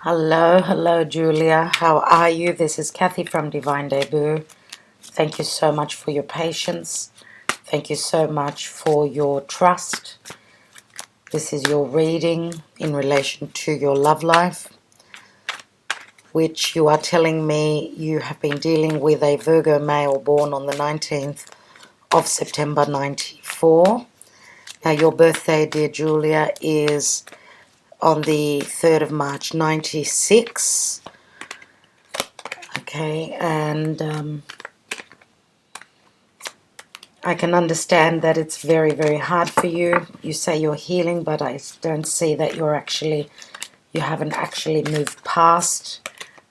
Hello, Giulia. How are you? This is Kathy from Divine Debut. Thank you so much for your patience. Thank you so much for your trust. This is your reading in relation to your love life, which you are telling me you have been dealing with a Virgo male born on the 19th of September 94. Now, your birthday, dear Giulia, is on the 3rd of March 96. Okay, and I can understand that it's very, very hard for you. You say you're healing, but I don't see that you haven't actually moved past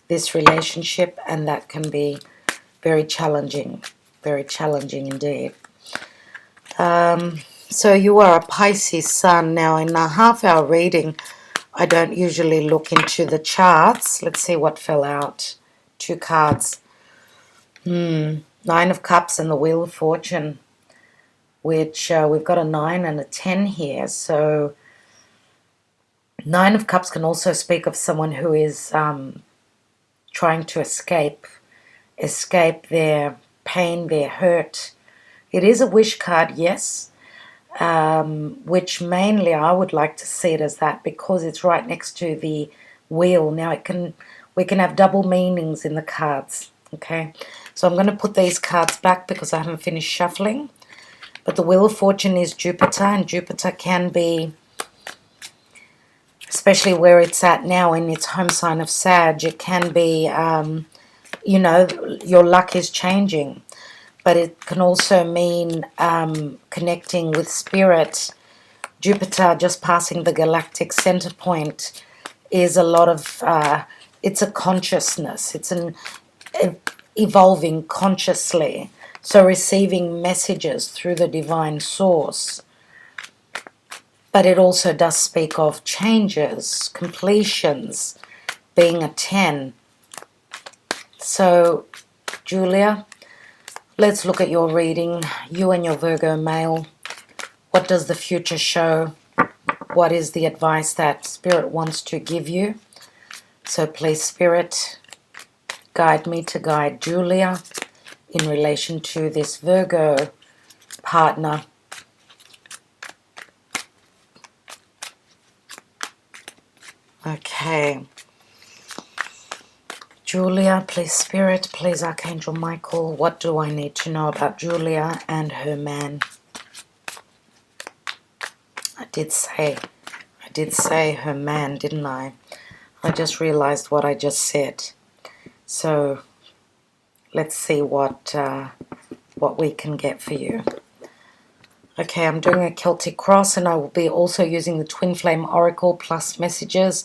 this relationship, and that can be very challenging indeed. So you are a Pisces sun. Now, in a half-hour reading, I don't usually look into the charts. Let's see what fell out. 2 cards. 9 of Cups and the Wheel of Fortune, which we've got a 9 and a 10 here. So 9 of Cups can also speak of someone who is trying to escape their pain, their hurt. It is a wish card, yes, which mainly I would like to see it as that because it's right next to the wheel. Now we can have double meanings in the cards, okay? So I'm going to put these cards back because I haven't finished shuffling. But the Wheel of Fortune is Jupiter, and Jupiter can be, especially where it's at now in its home sign of Sag, it can be, your luck is changing. But it can also mean connecting with spirit. Jupiter just passing the galactic center point is a lot of, it's a consciousness. It's an evolving consciously. So receiving messages through the divine source. But it also does speak of changes, completions, being a 10. So, Giulia, let's look at your reading. You and your Virgo male. What does the future show? What is the advice that Spirit wants to give you? So please, Spirit, guide me to guide Giulia in relation to this Virgo partner. Okay. Giulia, please Spirit, please Archangel Michael, what do I need to know about Giulia and her man? I did say her man, didn't I? I just realized what I just said. So let's see what we can get for you. Okay, I'm doing a Celtic cross, and I will be also using the Twin Flame Oracle plus messages,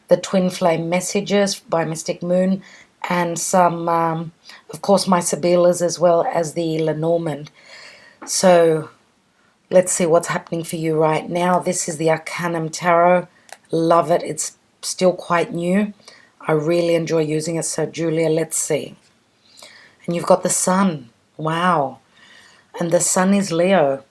the Twin Flame Messages by Mystic Moon, and some, of course, my Sibyllars as well as the Lenormand. So let's see what's happening for you right now. This is the Arcanum Tarot. Love it. It's still quite new. I really enjoy using it. So, Giulia, let's see. And you've got the Sun. Wow. And the Sun is Leo.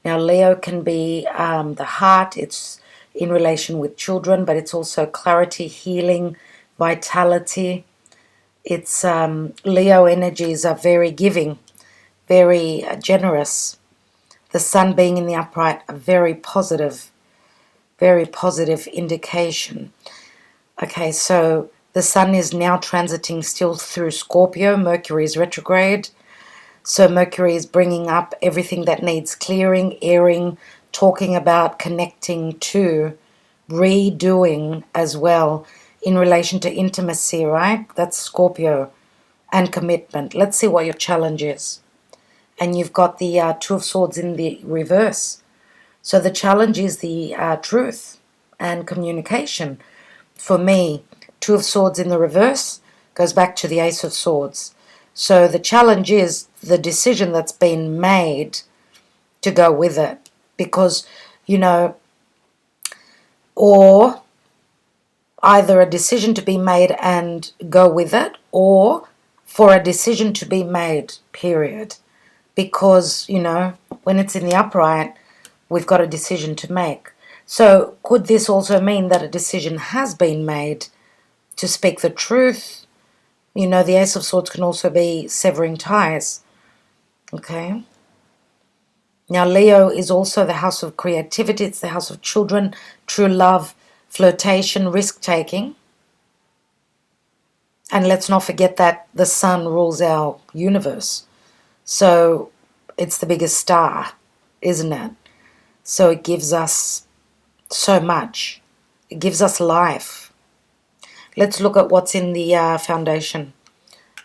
Now, Leo can be the heart. It's in relation with children, but it's also clarity, healing, vitality. It's Leo energies are very giving, very generous. The Sun being in the upright, a very positive indication. Okay, so the Sun is now transiting still through Scorpio. Mercury is retrograde. So Mercury is bringing up everything that needs clearing, airing, talking about, connecting to, redoing as well in relation to intimacy, right? That's Scorpio, and commitment. Let's see what your challenge is. And you've got the 2 of Swords in the reverse. So the challenge is the truth and communication. For me, 2 of Swords in the reverse goes back to the Ace of Swords. So the challenge is the decision that's been made to go with it. Because, or either a decision to be made and go with it, or for a decision to be made, period. Because, when it's in the upright, we've got a decision to make. So could this also mean that a decision has been made to speak the truth. You know, the Ace of Swords can also be severing ties. Okay. Now, Leo is also the house of creativity. It's the house of children, true love, flirtation, risk-taking. And let's not forget that the sun rules our universe. So it's the biggest star, isn't it? So it gives us so much. It gives us life. Let's look at what's in the foundation.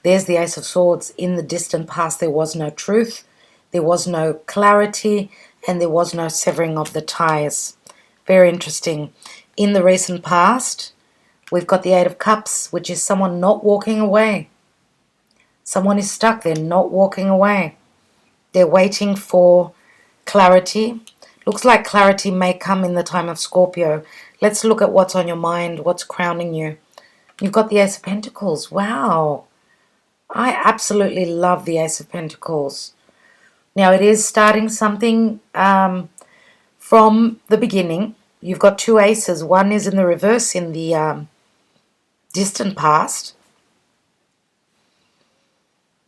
There's the Ace of Swords. In the distant past, there was no truth, there was no clarity, and there was no severing of the ties. Very interesting. In the recent past, we've got the Eight of Cups, which is someone not walking away. Someone is stuck. They're not walking away. They're waiting for clarity. Looks like clarity may come in the time of Scorpio. Let's look at what's on your mind, what's crowning you. You've got the Ace of Pentacles. Wow. I absolutely love the Ace of Pentacles. Now, it is starting something from the beginning. You've got two aces. One is in the reverse in the distant past.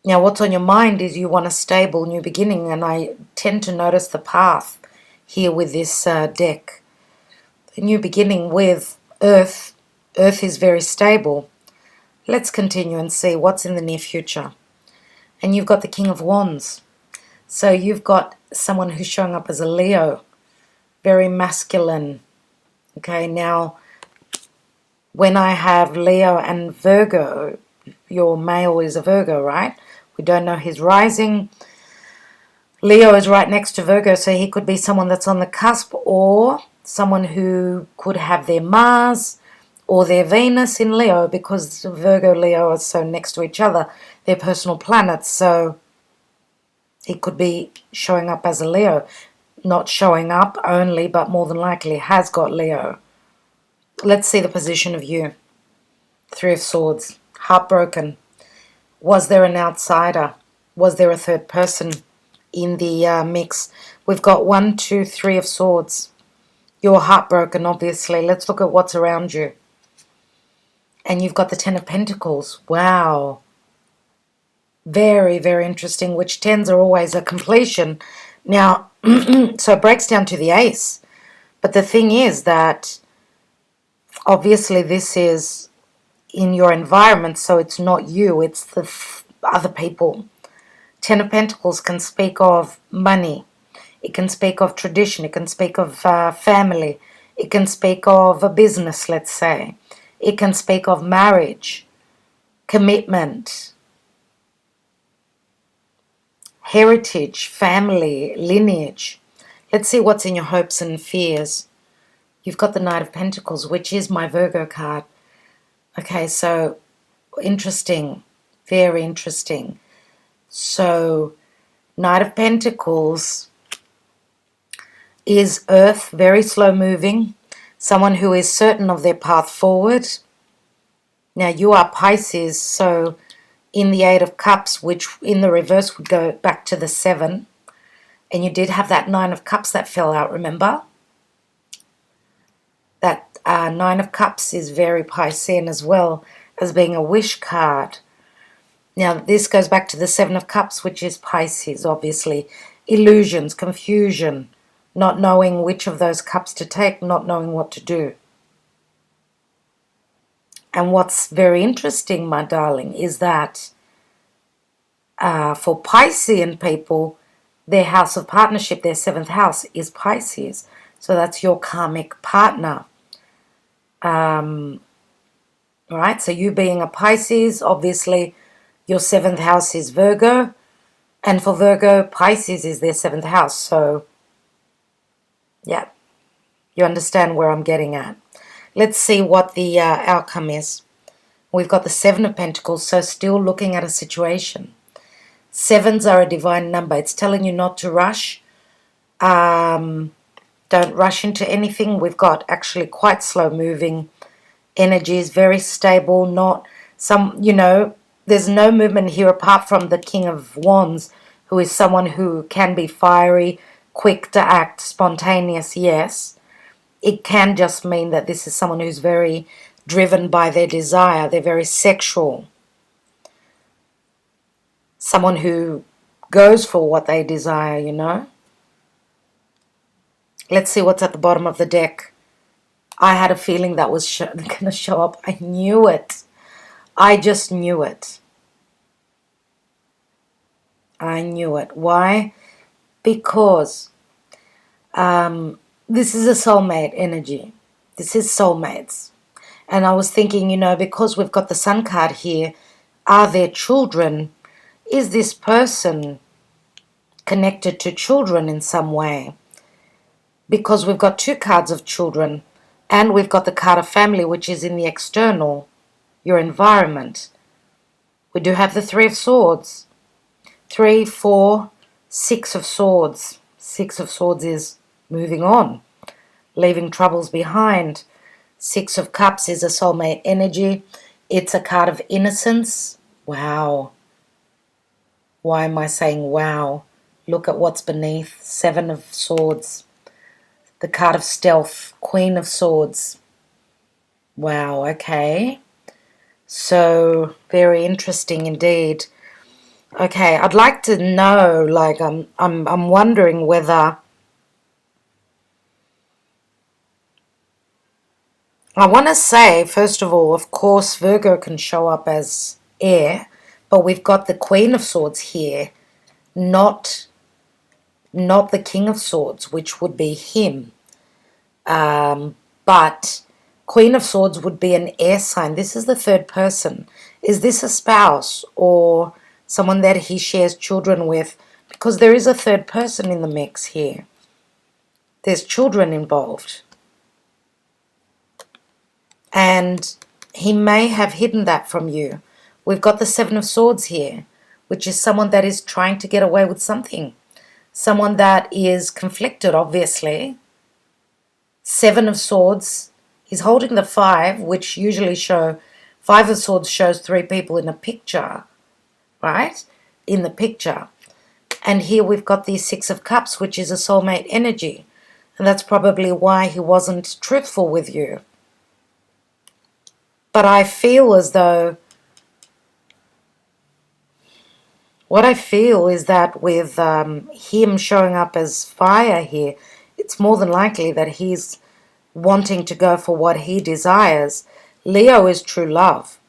Now, what's on your mind is you want a stable new beginning, and I tend to notice the path here with this deck. The new beginning with Earth. Earth is very stable. Let's continue and see what's in the near future. And you've got the King of Wands. So you've got someone who's showing up as a Leo. Very masculine. Okay, now when I have Leo and Virgo, your male is a Virgo, right? We don't know his rising. Leo is right next to Virgo, so he could be someone that's on the cusp, or someone who could have their Mars or their Venus in Leo, because Virgo and Leo are so next to each other. They're personal planets, so he could be showing up as a Leo. Not showing up only, but more than likely has got Leo. Let's see the position of you. Three of Swords. Heartbroken. Was there an outsider? Was there a third person in the mix? We've got 1, 2, 3 of Swords. You're heartbroken, obviously. Let's look at what's around you. And you've got the Ten of Pentacles. Wow. Very, very interesting, which tens are always a completion. Now, so it breaks down to the Ace. But the thing is that obviously this is in your environment, so it's not you, it's the other people. Ten of Pentacles can speak of money. It can speak of tradition. It can speak of family. It can speak of a business, let's say. It can speak of marriage, commitment, heritage, family, lineage. Let's see what's in your hopes and fears. You've got the Knight of Pentacles, which is my Virgo card. Okay, so interesting, very interesting. So Knight of Pentacles is Earth, very slow moving, someone who is certain of their path forward. Now you are Pisces, so in the Eight of Cups, which in the reverse would go back to the 7, and you did have that 9 of Cups that fell out, remember? That 9 of Cups is very Piscean as well as being a wish card. Now this goes back to the 7 of Cups, which is Pisces, obviously. Illusions, confusion, not knowing which of those cups to take, not knowing what to do. And what's very interesting, my darling, is that for Piscean people, their house of partnership, their 7th house, is Pisces. So that's your karmic partner. Right? So you being a Pisces, obviously your 7th house is Virgo. And for Virgo, Pisces is their 7th house. So, yeah, you understand where I'm getting at. Let's see what the outcome is. We've got the 7 of Pentacles, so still looking at a situation. 7s are a divine number. It's telling you not to rush. Don't rush into anything. We've got actually quite slow moving energies, very stable, not some, you know, there's no movement here apart from the King of Wands, who is someone who can be fiery, quick to act, spontaneous, yes. It can just mean that this is someone who's very driven by their desire. They're very sexual. Someone who goes for what they desire, you know. Let's see what's at the bottom of the deck. I had a feeling that was going to show up. I knew it. I just knew it. I knew it. Why? Because this is a soulmate energy. This is soulmates. And I was thinking, you know, because we've got the Sun card here, are there children? Is this person connected to children in some way? Because we've got 2 cards of children, and we've got the card of family, which is in the external, your environment. We do have the 3 of Swords. 3, 4, 6 of Swords. 6 of Swords is moving on, leaving troubles behind. 6 of Cups is a soulmate energy. It's a card of innocence. Wow. Why am I saying wow? Look at what's beneath. 7 of Swords. The card of stealth. Queen of Swords. Wow, okay. So, very interesting indeed. Okay, I'd like to know, like, I'm wondering whether I want to say, first of all, of course, Virgo can show up as air, but we've got the Queen of Swords here, not the King of Swords, which would be him. But Queen of Swords would be an air sign. This is the 3rd person. Is this a spouse or someone that he shares children with? Because there is a 3rd person in the mix here. There's children involved. And he may have hidden that from you. We've got the 7 of Swords here, which is someone that is trying to get away with something. Someone that is conflicted, obviously. 7 of Swords. He's holding the 5, which usually 5 of Swords shows 3 people in a picture, right? In the picture. And here we've got the 6 of Cups, which is a soulmate energy. And that's probably why he wasn't truthful with you. But I feel as though, what I feel is that with him showing up as fire here, it's more than likely that he's wanting to go for what he desires. Leo is true love.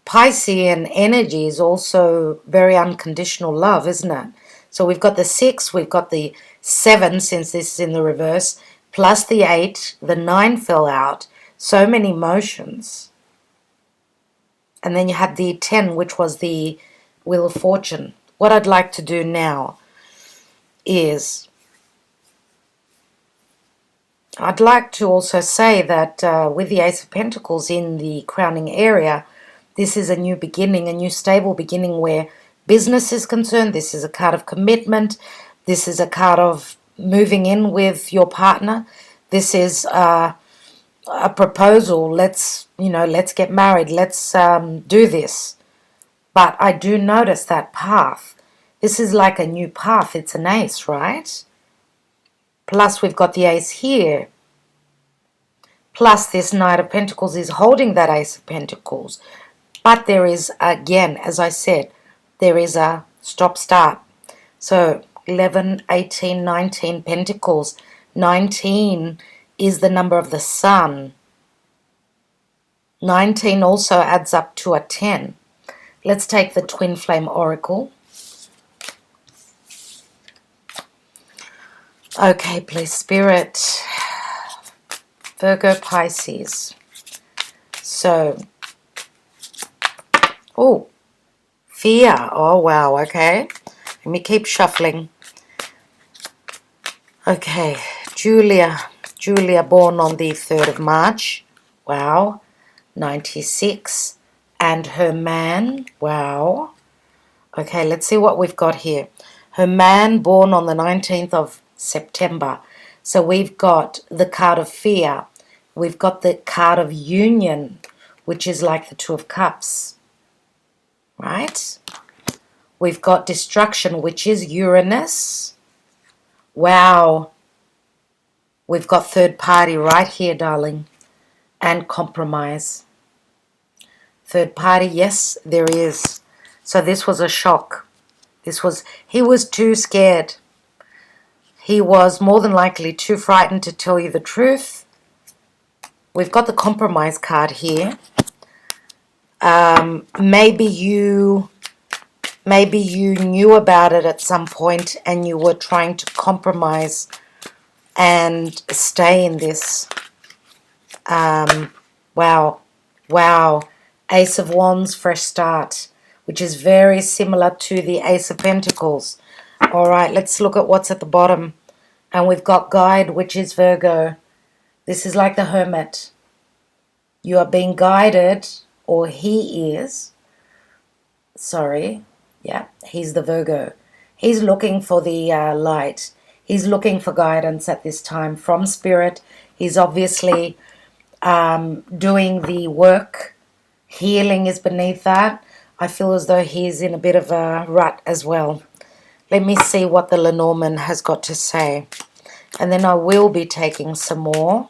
Piscean energy is also very unconditional love, isn't it? So we've got the 6, we've got the 7, since this is in the reverse, plus the 8, the 9 fell out. So many emotions. And then you had the 10, which was the Wheel of Fortune. What I'd like to do now is, I'd like to also say that with the Ace of Pentacles in the crowning area, this is a new beginning, a new stable beginning where business is concerned. This is a card of commitment. This is a card of moving in with your partner. This is a proposal. Let's get married. Let's do this. But I do notice that path. This is like a new path. It's an ace, right? Plus we've got the ace here. Plus this Knight of Pentacles is holding that Ace of Pentacles. But there is, again, as I said, there is a stop-start. So 11, 18, 19 Pentacles. 19 is the number of the Sun. 19 also adds up to a 10. Let's take the Twin Flame Oracle. Okay, please, Spirit. Virgo, Pisces. So, oh, fear. Oh, wow, okay. Let me keep shuffling. Okay, Giulia. Giulia, born on the 3rd of March. Wow. 96. And her man. Wow. Okay, let's see what we've got here. Her man, born on the 19th of September. So we've got the card of fear. We've got the card of union, which is like the 2 of Cups. Right? We've got destruction, which is Uranus. Wow. We've got third party right here, darling. and compromise. Third party, yes, there is. So this was a shock. He was too scared. He was more than likely too frightened to tell you the truth. We've got the compromise card here. Maybe you knew about it at some point and you were trying to compromise and stay in this. Wow. Ace of Wands, fresh start, which is very similar to the Ace of Pentacles. All right, let's look at what's at the bottom. And we've got guide, which is Virgo. This is like the Hermit. You are being guided, or he is. Sorry. Yeah, he's the Virgo. He's looking for the light. He's looking for guidance at this time from Spirit. He's obviously doing the work. Healing is beneath that. I feel as though he's in a bit of a rut as well. Let me see what the Lenormand has got to say. And then I will be taking some more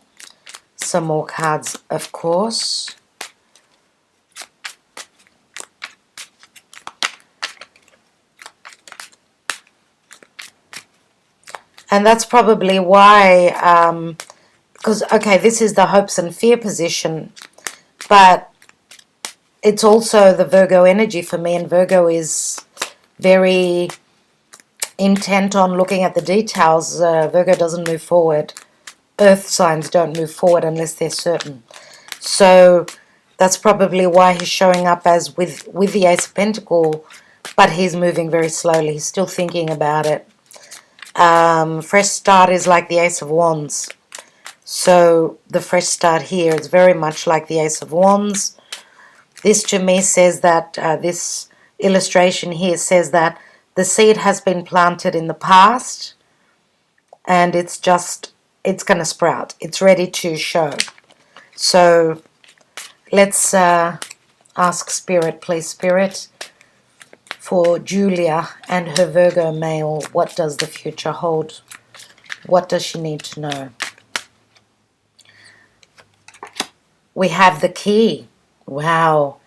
cards, of course. And that's probably why, because, okay, this is the hopes and fear position, but it's also the Virgo energy for me, and Virgo is very intent on looking at the details. Virgo doesn't move forward. Earth signs don't move forward unless they're certain. So that's probably why he's showing up as with the Ace of Pentacles, but he's moving very slowly. He's still thinking about it. Fresh start is like the Ace of Wands. So the fresh start here is very much like the Ace of Wands. This to me says that this illustration here says that the seed has been planted in the past and it's going to sprout. It's ready to show. So let's ask Spirit, please, Spirit, for Giulia and her Virgo male. What does the future hold? What does she need to know? We have the key. Wow.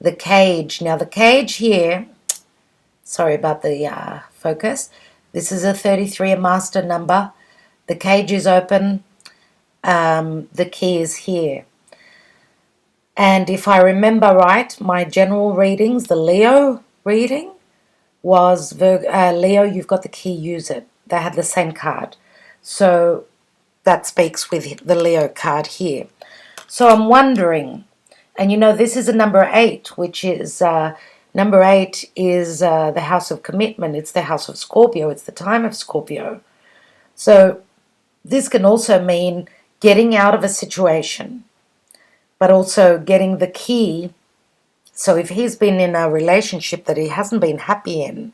The cage. Now the cage here, sorry about the focus. This is a 33, a master number. The cage is open. The key is here. And if I remember right, my general readings, the Leo reading, was Leo, you've got the key, use it. They had the same card. So that speaks with the Leo card here. So I'm wondering, and you know, this is a number 8, which is, number 8 is the house of commitment. It's the house of Scorpio. It's the time of Scorpio. So this can also mean getting out of a situation, but also getting the key. So if he's been in a relationship that he hasn't been happy in,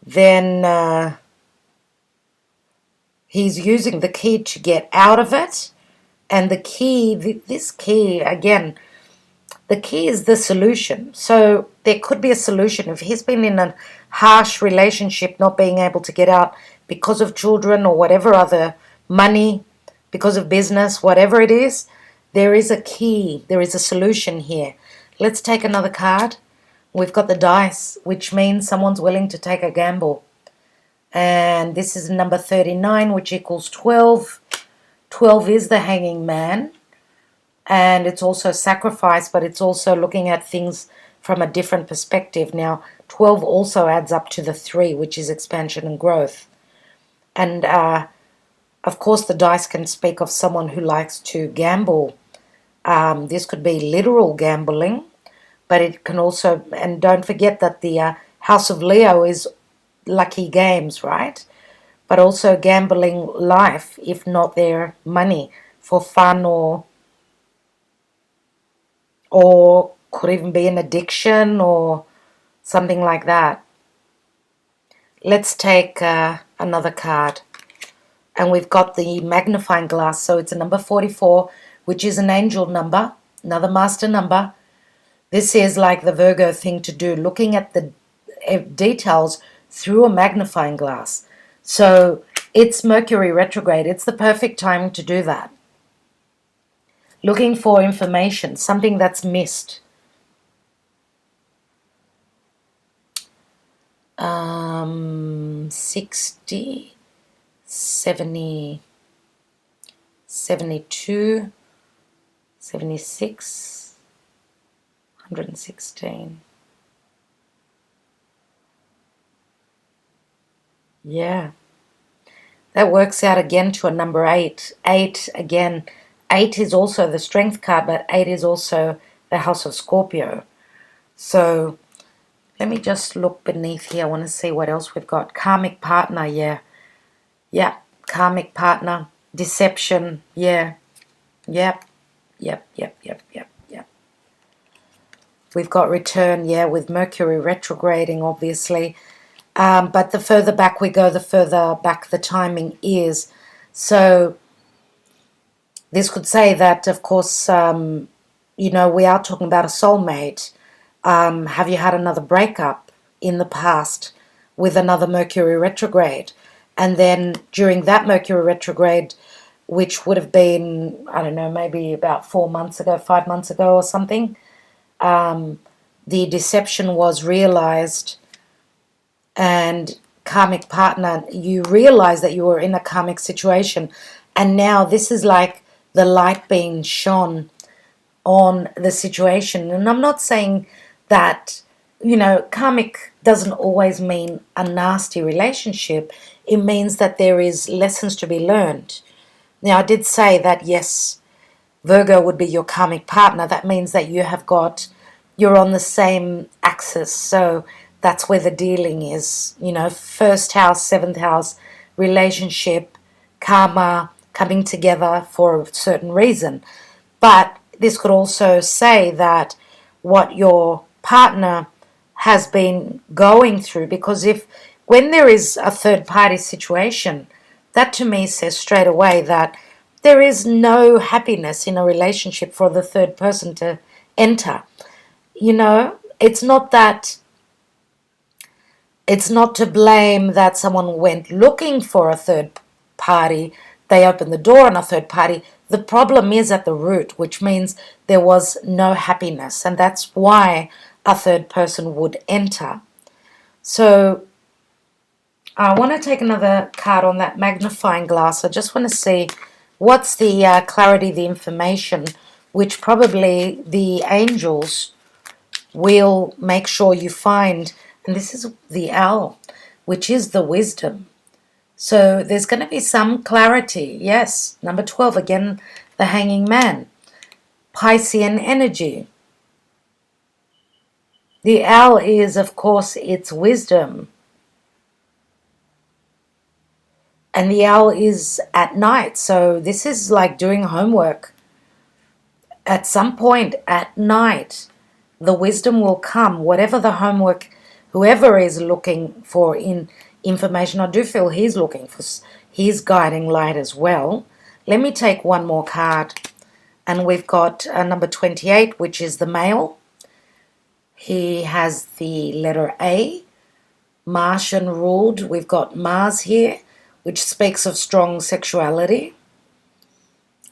then he's using the key to get out of it. And the key, this key, again, the key is the solution. So there could be a solution. If he's been in a harsh relationship, not being able to get out because of children or whatever other money, because of business, whatever it is, there is a key. There is a solution here. Let's take another card. We've got the dice, which means someone's willing to take a gamble. And this is number 39, which equals 12. 12 is the hanging man. And it's also sacrifice, but it's also looking at things from a different perspective. Now, 12 also adds up to the 3, which is expansion and growth. And, of course, the dice can speak of someone who likes to gamble. This could be literal gambling, but it can also, and don't forget that the House of Leo is lucky games, right? But also gambling life, if not their money, for fun or could even be an addiction or something like that. Let's take another card. And we've got the magnifying glass. So it's a number 44, which is an angel number, another master number. This is like the Virgo thing to do, looking at the details through a magnifying glass. So it's Mercury retrograde. It's the perfect time to do that. Looking for information, something that's missed. 60, 70, 72, 76, 116. Yeah. That works out again to a number 8. 8 again. 8 is also the strength card, but 8 is also the house of Scorpio. So let me just look beneath here. I want to see what else we've got. Karmic partner, yeah. Yeah, karmic partner. Deception, yeah. Yep. We've got return, yeah, with Mercury retrograding, obviously. But the further back we go, the further back the timing is. So this could say that, of course, we are talking about a soulmate. Have you had another breakup in the past with another Mercury retrograde? And then during that Mercury retrograde, which would have been, I don't know, maybe about 4 months ago, 5 months ago or something, the deception was realized, and karmic partner, you realize that you were in a karmic situation, and now this is like the light being shone on the situation. And I'm not saying that, karmic doesn't always mean a nasty relationship. It means that there is lessons to be learned. Now, I did say that, yes, Virgo would be your karmic partner. That means that you're on the same axis. So that's where the dealing is. First house, seventh house, relationship, karma, coming together for a certain reason. But this could also say that what your partner has been going through, because when there is a third party situation, that to me says straight away that there is no happiness in a relationship for the third person to enter. It's not to blame that someone went looking for a third party. They opened the door on a third party. The problem is at the root, which means there was no happiness, and that's why a third person would enter. So I want to take another card on that magnifying glass. I just want to see what's the clarity, the information, which probably the angels will make sure you find. And this is the owl, which is the wisdom. So there's going to be some clarity. Yes, number 12, again, the hanging man. Piscean energy. The owl is, of course, its wisdom. And the owl is at night. So this is like doing homework. At some point at night, the wisdom will come. Whatever the homework, whoever is looking for in information, I do feel he's looking for his guiding light as well. Let me take one more card. And we've got number 28, which is the male. He has the letter A, Martian ruled. We've got Mars here, which speaks of strong sexuality.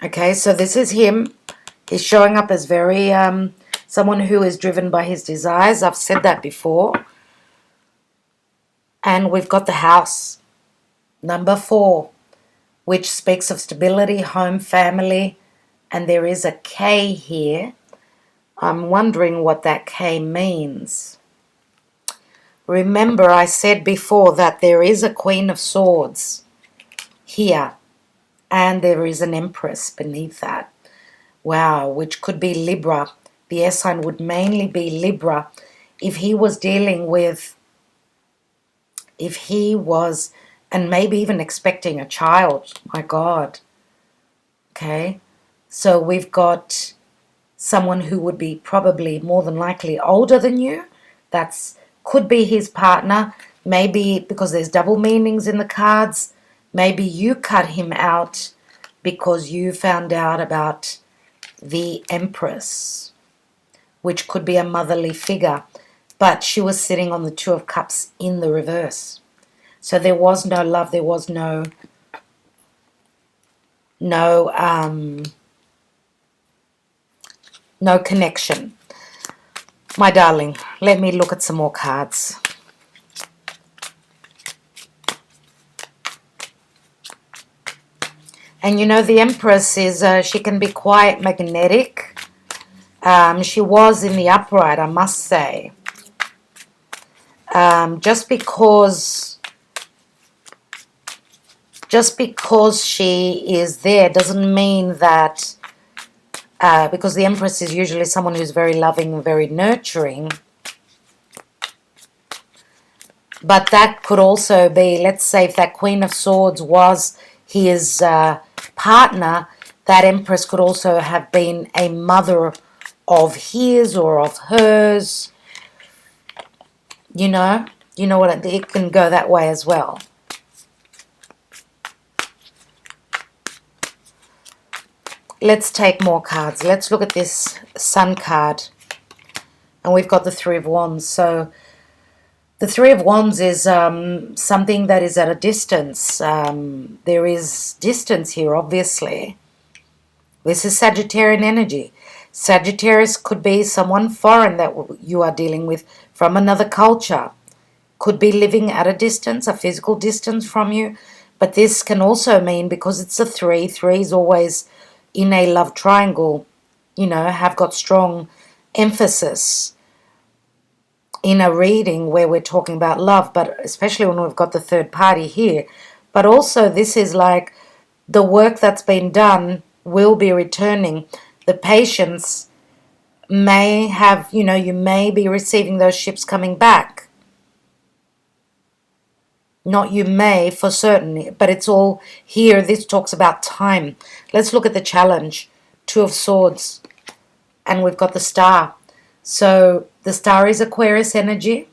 Okay, so this is him. He's showing up as very, someone who is driven by his desires. I've said that before. And we've got the house, number 4, which speaks of stability, home, family. And there is a K here. I'm wondering what that K means. Remember, I said before that there is a Queen of Swords here. And there is an Empress beneath that. Wow, which could be Libra. The air sign would mainly be Libra. If he was and maybe even expecting a child. My God. Okay. So we've got someone who would be probably more than likely older than you. Could be his partner. Maybe because there's double meanings in the cards. Maybe you cut him out because you found out about the Empress, which could be a motherly figure. but she was sitting on the Two of Cups in the reverse. So there was no love, there was no connection. My darling, let me look at some more cards. And you know, the Empress is, she can be quite magnetic. She was in the upright, I must say. Just because she is there doesn't mean that, because the Empress is usually someone who's very loving and very nurturing. But that could also be, let's say if that Queen of Swords was his partner, that Empress could also have been a mother of his or of hers. You know what, it can go that way as well. Let's take more cards. Let's look at this Sun card. And we've got the Three of Wands. So the Three of Wands is something that is at a distance. There is distance here, obviously. This is Sagittarian energy. Sagittarius could be someone foreign that you are dealing with from another culture. Could be living at a distance, a physical distance from you. But this can also mean, because it's a three is always in a love triangle, have got strong emphasis in a reading where we're talking about love, but especially when we've got the third party here. But also this is like the work that's been done will be returning. The patience may have, you may be receiving those ships coming back. Not you may, for certain, but it's all here. This talks about time. Let's look at the challenge. Two of Swords. And we've got the Star. So the Star is Aquarius energy.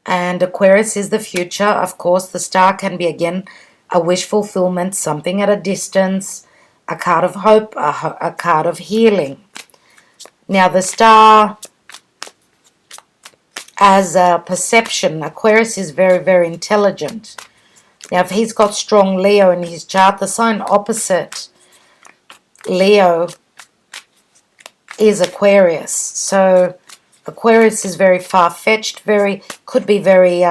And Aquarius is the future. Of course, the Star can be, again, a wish fulfillment, something at a distance, a card of hope, a card of healing. Now, the Star, as a perception, Aquarius is very, very intelligent. Now, if he's got strong Leo in his chart, the sign opposite Leo is Aquarius. So Aquarius is very far-fetched, could be very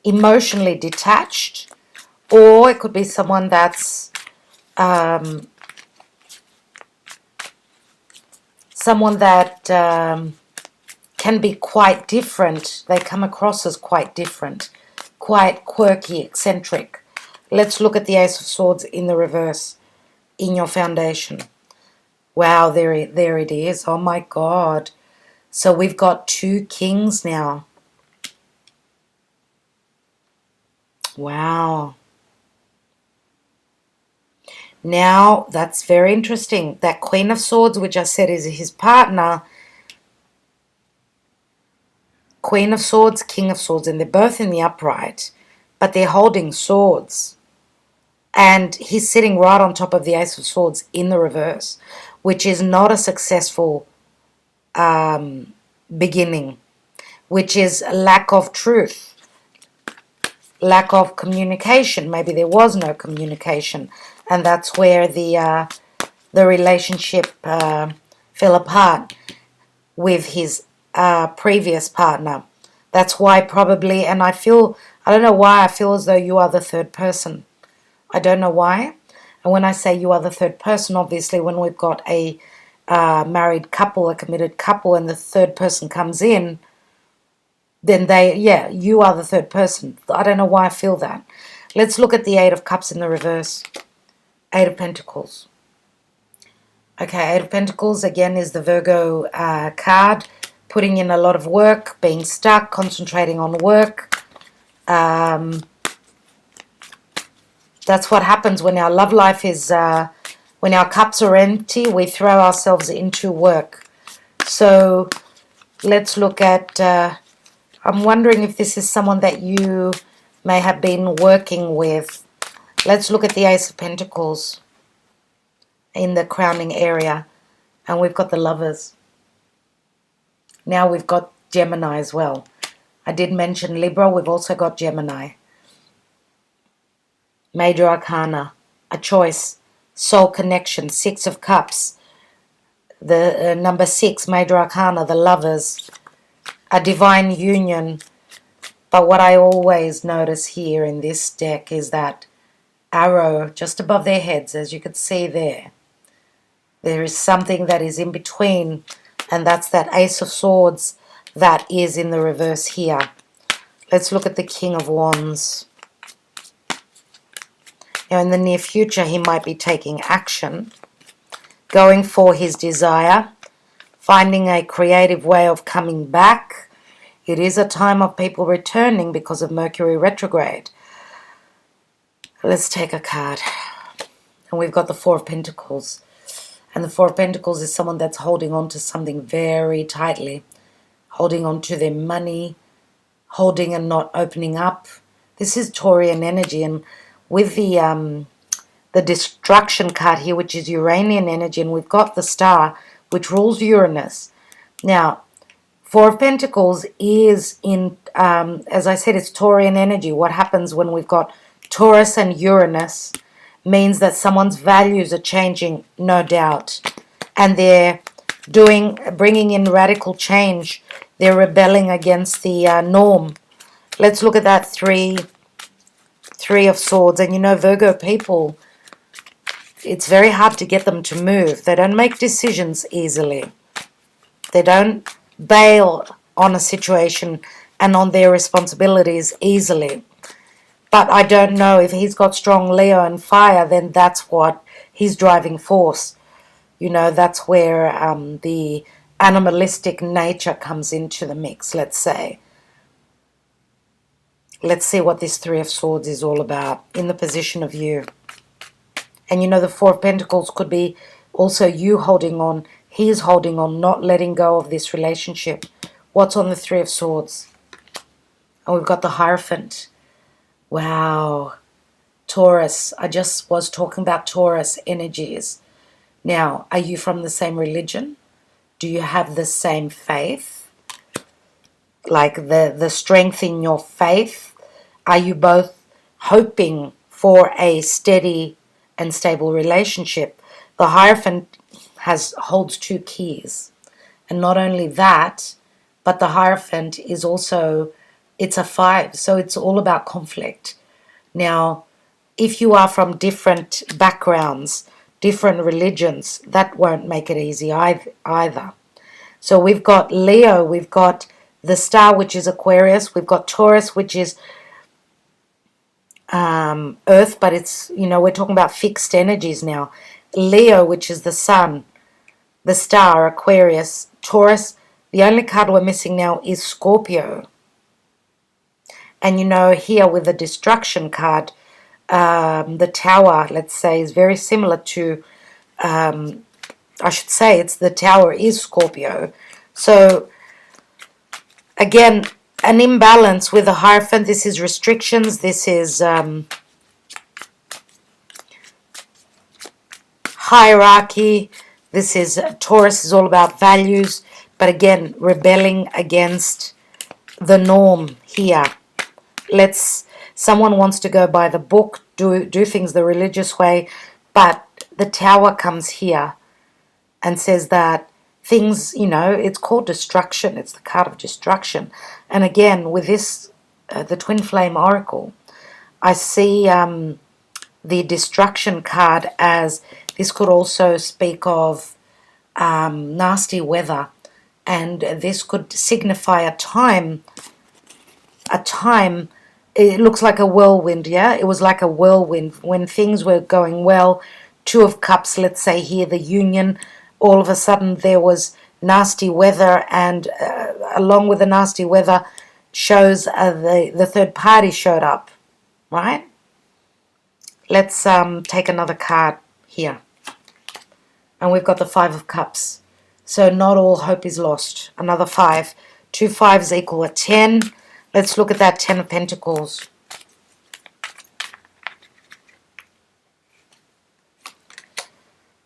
emotionally detached, or it could be someone that's can be quite different. They come across as quite different, quite quirky, eccentric. Let's look at the Ace of Swords in the reverse in your foundation. Wow, there it is. Oh my God. So we've got two kings now. Wow. Now, that's very interesting. That Queen of Swords, which I said is his partner, Queen of Swords, King of Swords, and they're both in the upright, but they're holding swords. And he's sitting right on top of the Ace of Swords in the reverse, which is not a successful beginning, which is lack of truth, lack of communication. Maybe there was no communication, and that's where the relationship fell apart with his previous partner. That's why probably, and I don't know why I feel as though you are the third person. I don't know why. And when I say you are the third person, obviously when we've got a married couple, a committed couple, and the third person comes in, then you are the third person. I don't know why I feel that. Let's look at the Eight of Cups in the reverse. Eight of Pentacles. Okay, Eight of Pentacles, again, is the Virgo card. Putting in a lot of work, being stuck, concentrating on work. That's what happens when our love life is, when our cups are empty, we throw ourselves into work. So let's look at, I'm wondering if this is someone that you may have been working with. Let's look at the Ace of Pentacles in the crowning area. And we've got the Lovers. Now we've got Gemini as well. I did mention Libra, we've also got Gemini. Major Arcana, a choice, soul connection, Six of Cups. The number 6, Major Arcana, the Lovers, a divine union. But what I always notice here in this deck is that arrow just above their heads, as you can see there. There is something that is in between, and that's that Ace of Swords that is in the reverse here. Let's look at the King of Wands. Now, in the near future, he might be taking action, going for his desire, finding a creative way of coming back. It is a time of people returning because of Mercury retrograde. Let's take a card. And we've got the Four of Pentacles. And the Four of Pentacles is someone that's holding on to something very tightly, holding on to their money, holding and not opening up. This is Taurian energy, and with the destruction card here, which is Uranian energy, and we've got the star, which rules Uranus. Now, Four of Pentacles is in, as I said, it's Taurian energy. What happens when we've got Taurus and Uranus means that someone's values are changing, no doubt. And they're bringing in radical change. They're rebelling against the norm. Let's look at that Three of Swords. And you know, Virgo people, it's very hard to get them to move. They don't make decisions easily. They don't bail on a situation and on their responsibilities easily. But I don't know, if he's got strong Leo and fire, then that's what his driving force. You know, that's where the animalistic nature comes into the mix, let's say. Let's see what this Three of Swords is all about in the position of you. And you know, the Four of Pentacles could be also you holding on. He's holding on, not letting go of this relationship. What's on the Three of Swords? And we've got the Hierophant. Wow. Taurus. I just was talking about Taurus energies. Now, are you from the same religion? Do you have the same faith? Like the strength in your faith? Are you both hoping for a steady and stable relationship? The Hierophant holds 2 keys. And not only that, but the Hierophant is also, it's a 5. So it's all about conflict. Now, if you are from different backgrounds, different religions, that won't make it easy either. So we've got Leo, we've got the star, which is Aquarius, we've got Taurus, which is Earth, but it's, you know, we're talking about fixed energies now. Leo, which is the sun, the star, Aquarius, Taurus. The only card we're missing now is Scorpio. And you know, here with the destruction card, the tower, let's say, is very similar to, I should say, it's the tower is Scorpio. So, again, an imbalance with the Hierophant. This is restrictions. This is hierarchy. This is, Taurus is all about values. But again, rebelling against the norm here. Someone wants to go by the book, do things the religious way, but the tower comes here and says that things, you know, it's called destruction. It's the card of destruction. And again, with this, the Twin Flame Oracle, I see the destruction card as this could also speak of nasty weather. And this could signify a time, it looks like a whirlwind, yeah? It was like a whirlwind when things were going well. 2 of Cups, let's say here, the union, all of a sudden there was nasty weather, and along with the nasty weather shows the third party showed up, right? Let's take another card here. And we've got the 5 of Cups. So not all hope is lost. Another 5. 2 5s equal a 10. Let's look at that 10 of Pentacles.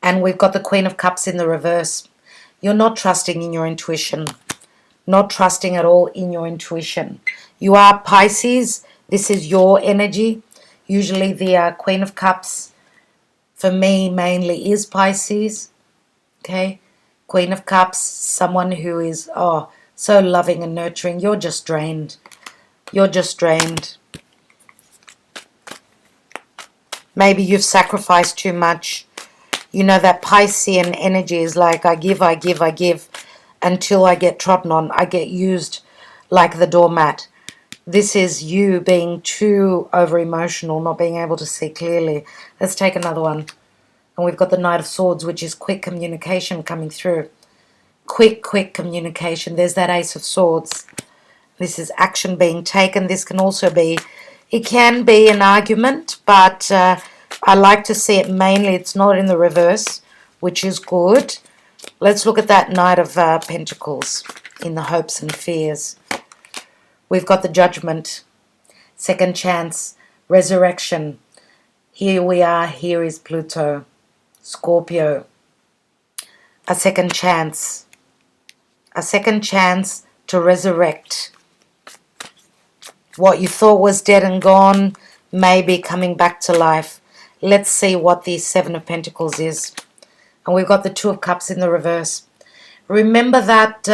And we've got the Queen of Cups in the reverse. You're not trusting in your intuition. not trusting at all in your intuition. You are Pisces. This is your energy. Usually the Queen of Cups for me mainly is Pisces. Okay, Queen of Cups, someone who is so loving and nurturing. You're just drained. You're just drained. Maybe you've sacrificed too much. You know, that Piscean energy is like, I give, I give, I give, until I get trodden on. I get used like the doormat. This is you being too over-emotional, not being able to see clearly. Let's take another one. And we've got the Knight of Swords, which is quick communication coming through. Quick communication. There's that Ace of Swords. This is action being taken. This can also be, it can be an argument, but I like to see it mainly, it's not in the reverse, which is good. Let's look at that Knight of Pentacles in the hopes and fears. We've got the Judgment, second chance, resurrection. Here we are, here is Pluto, Scorpio. A second chance to resurrect. What you thought was dead and gone may be coming back to life. Let's see what the Seven of Pentacles is. And we've got the Two of Cups in the reverse. Remember that,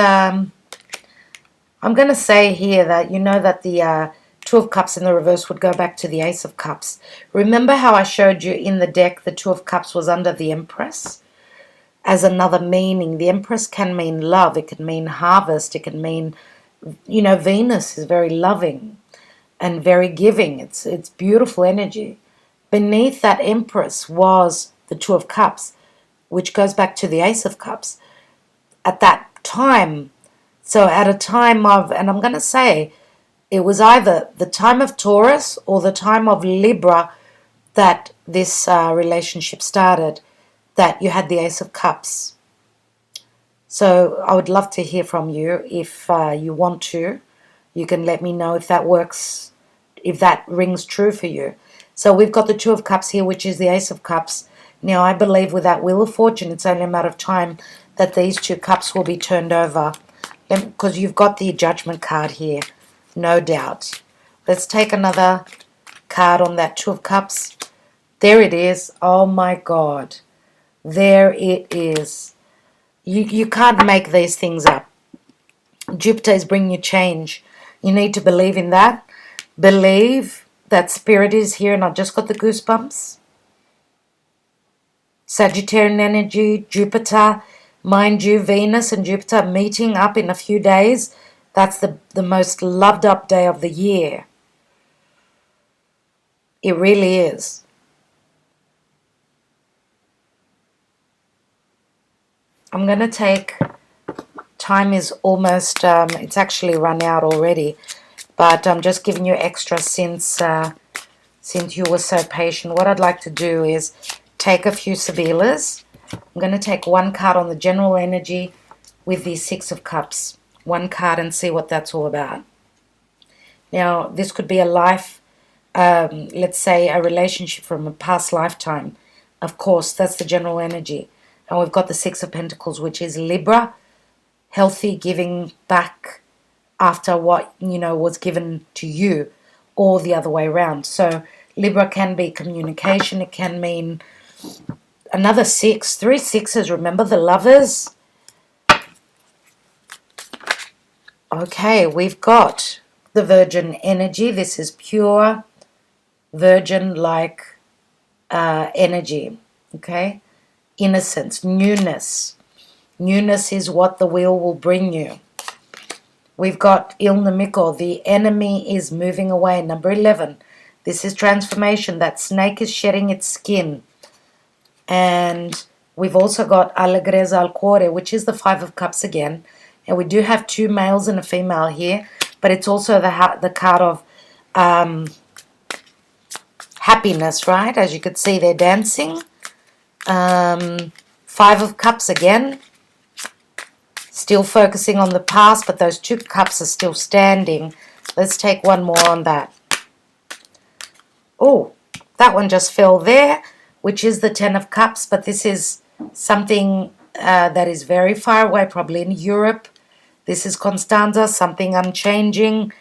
I'm going to say here that you know that the Two of Cups in the reverse would go back to the Ace of Cups. Remember how I showed you in the deck the Two of Cups was under the Empress? As another meaning, the Empress can mean love. It can mean harvest. It can mean, you know, Venus is very loving and very giving. It's beautiful energy. Beneath that Empress was the Two of Cups, which goes back to the Ace of Cups. At that time, so at a time of, and I'm going to say, it was either the time of Taurus or the time of Libra that this relationship started, that you had the Ace of Cups. So I would love to hear from you. If you want to, you can let me know if that works, if that rings true for you. So we've got the Two of Cups here, which is the Ace of Cups. Now I believe with that Wheel of Fortune, it's only a matter of time that these two cups will be turned over, because you've got the Judgment card here, no doubt. Let's take another card on that Two of Cups. There it is. Oh my God. There it is. You can't make these things up. Jupiter is bringing you change. You need to believe in that. Believe that Spirit is here, and I just got the goosebumps. Sagittarian energy, Jupiter. Mind you, Venus and Jupiter meeting up in a few days. That's the most loved up day of the year. It really is. I'm going to take, time is almost, it's actually run out already, but I'm just giving you extra since you were so patient. What I'd like to do is take a few Sibilas. I'm going to take one card on the general energy with the Six of Cups. One card and see what that's all about. Now, this could be a life, let's say a relationship from a past lifetime. Of course, that's the general energy. And we've got the Six of Pentacles, which is Libra, healthy, giving back after what, you know, was given to you, or the other way around. So Libra can be communication. It can mean another six, 3 sixes. Remember the Lovers? Okay, we've got the Virgin energy. This is pure Virgin-like energy. Okay. Innocence, newness. Newness is what the wheel will bring you. We've got Il Nemico, the enemy is moving away. Number 11. This is transformation. That snake is shedding its skin. And we've also got Allegrezza al Cuore, which is the Five of Cups again. And we do have 2 males and a female here. But it's also the card of happiness, right? As you could see, they're dancing. 5 of Cups again. Still focusing on the past, but those 2 cups are still standing. Let's take one more on that. Oh, that one just fell there, which is the 10 of Cups, but this is something that is very far away, probably in Europe. This is Constanza, something unchanging.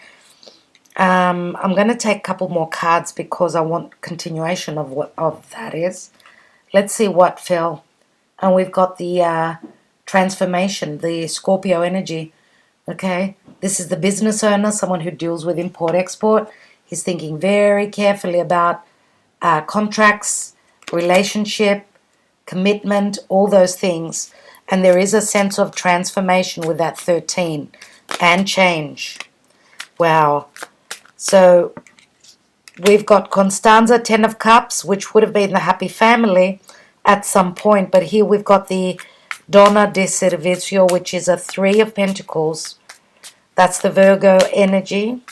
I'm going to take a couple more cards because I want continuation of what that is. Let's see what fell. And we've got the transformation, the Scorpio energy. Okay, this is the business owner, someone who deals with import-export. He's thinking very carefully about contracts, relationship, commitment, all those things. And there is a sense of transformation with that 13 and change. Wow. So we've got Constanza, 10 of Cups, which would have been the happy family at some point. But here we've got the Donna de Servicio, which is a 3 of Pentacles. That's the Virgo energy.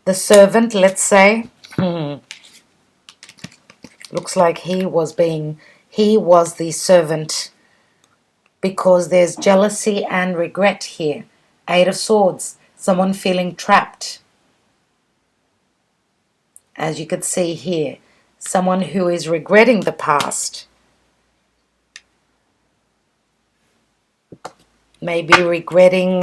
The servant, let's say. Looks like he was the servant. Because there's jealousy and regret here. 8 of Swords. Someone feeling trapped. As you could see here, someone who is regretting the past. Maybe regretting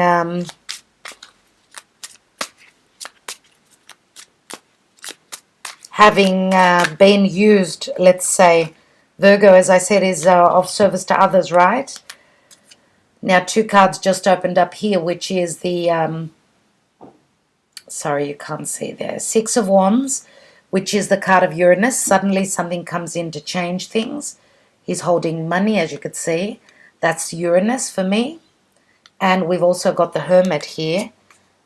having been used, let's say. Virgo, as I said, is of service to others, right? Now, 2 cards just opened up here, which is the, sorry, you can't see there, 6 of Wands, which is the card of Uranus. Suddenly something comes in to change things. He's holding money, as you could see. That's Uranus for me. And we've also got the Hermit here,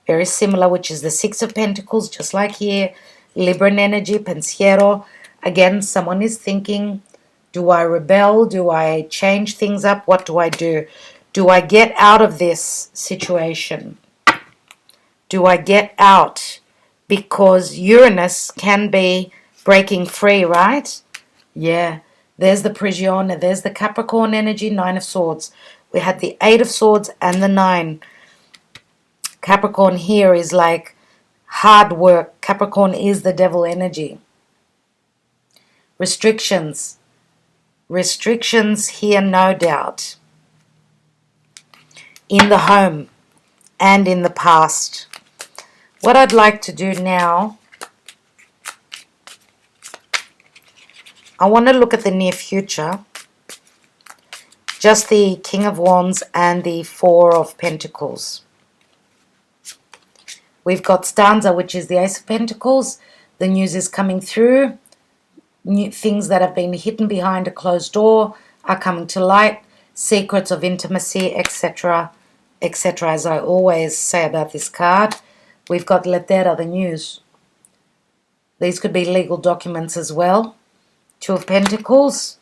very similar, which is the 6 of Pentacles, just like here. Libran energy, Pensiero. Again, someone is thinking, do I rebel? Do I change things up? What do I do? Do I get out of this situation? Do I get out? Because Uranus can be breaking free, right? Yeah. There's the Prigione. There's the Capricorn energy, 9 of Swords. We had the 8 of Swords and the 9. Capricorn here is like hard work. Capricorn is the devil energy. Restrictions. Restrictions here, no doubt. In the home and in the past. What I'd like to do now, I want to look at the near future. Just the King of Wands and the 4 of Pentacles. We've got Stanza, which is the Ace of Pentacles. The news is coming through. New things that have been hidden behind a closed door are coming to light. Secrets of intimacy, etc., etc., as I always say about this card. We've got Lettera, the news. These could be legal documents as well. 2 of Pentacles.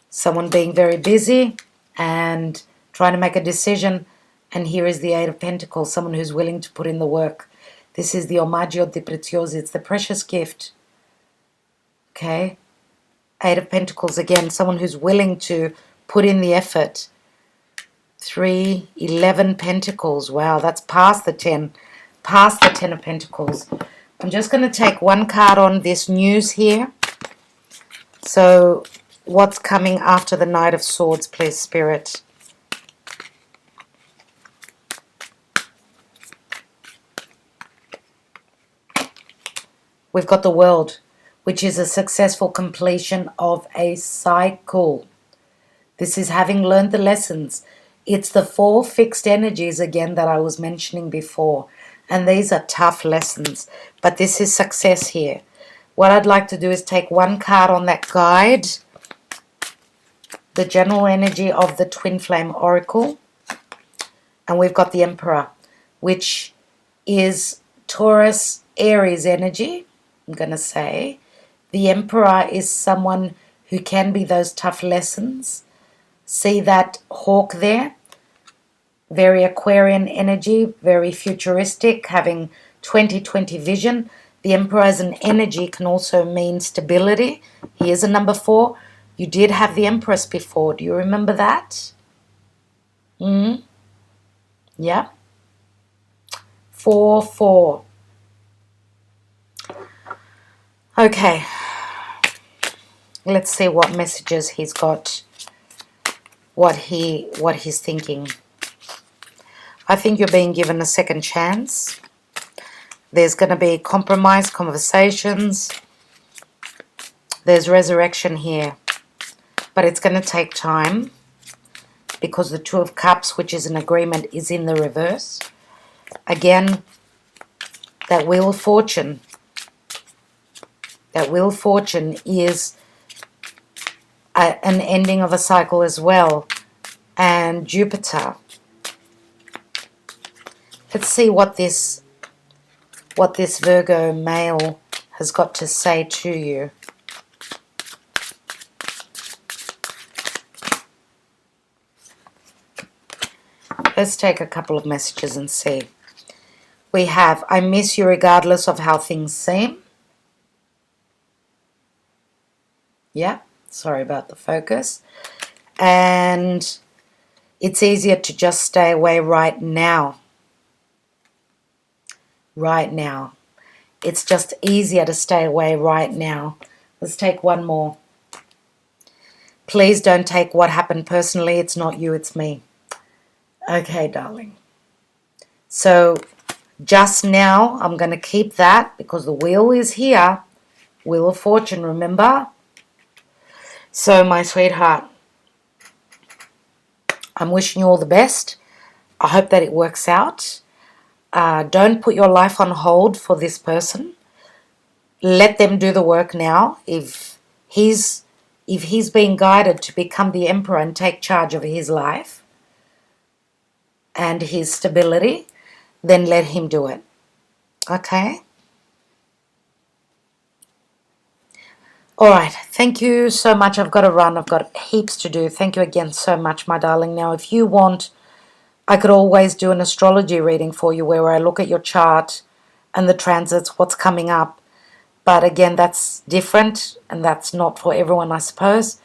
Someone being very busy and trying to make a decision. And here is the 8 of Pentacles, someone who's willing to put in the work. This is the Omaggio di Preziosi. It's the precious gift. Okay. 8 of Pentacles again, someone who's willing to put in the effort. 3, 11 Pentacles. Wow, that's past the 10. Past the 10 of Pentacles. I'm just going to take one card on this news here. So, what's coming after the Knight of Swords, please, Spirit? We've got the World, which is a successful completion of a cycle. This is having learned the lessons. It's the 4 fixed energies again that I was mentioning before. And these are tough lessons. But this is success here. What I'd like to do is take one card on that guide. The general energy of the Twin Flame Oracle. And we've got the Emperor, which is Taurus Aries energy. I'm going to say. The Emperor is someone who can be those tough lessons. See that hawk there? Very Aquarian energy, very futuristic, having 2020 vision. The Emperor as an energy can also mean stability. He is a number 4. You did have the Empress before. Do you remember that? Yeah. 4, 4. Okay. Let's see what messages he's got. What he's thinking. I think you're being given a second chance. There's going to be compromise, conversations. There's resurrection here. But it's going to take time because the Two of Cups, which is an agreement, is in the reverse. Again, that Wheel of Fortune. That Wheel of Fortune is an ending of a cycle as well. And Jupiter. Let's see what this Virgo male has got to say to you. Let's take a couple of messages and see. We have, I miss you regardless of how things seem. Yeah, sorry about the focus. And it's easier to just stay away right now. Right now. It's just easier to stay away right now. Let's take one more. Please don't take what happened personally. It's not you, it's me. Okay, darling. So just now, I'm going to keep that because the wheel is here. Wheel of Fortune, remember? So, my sweetheart, I'm wishing you all the best. I hope that it works out. Don't put your life on hold for this person. Let them do the work now. If he's being guided to become the emperor and take charge of his life and his stability, then let him do it. Okay? All right. Thank you so much. I've got to run. I've got heaps to do. Thank you again so much, my darling. Now, if you want, I could always do an astrology reading for you where I look at your chart and the transits, what's coming up. But again, that's different and that's not for everyone, I suppose.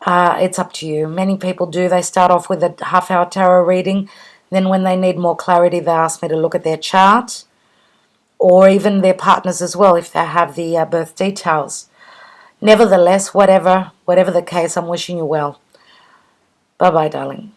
It's up to you. Many people do. They start off with a half-hour tarot reading. Then when they need more clarity, they ask me to look at their chart or even their partners as well if they have the birth details. Nevertheless, whatever the case, I'm wishing you well. Bye-bye, darling.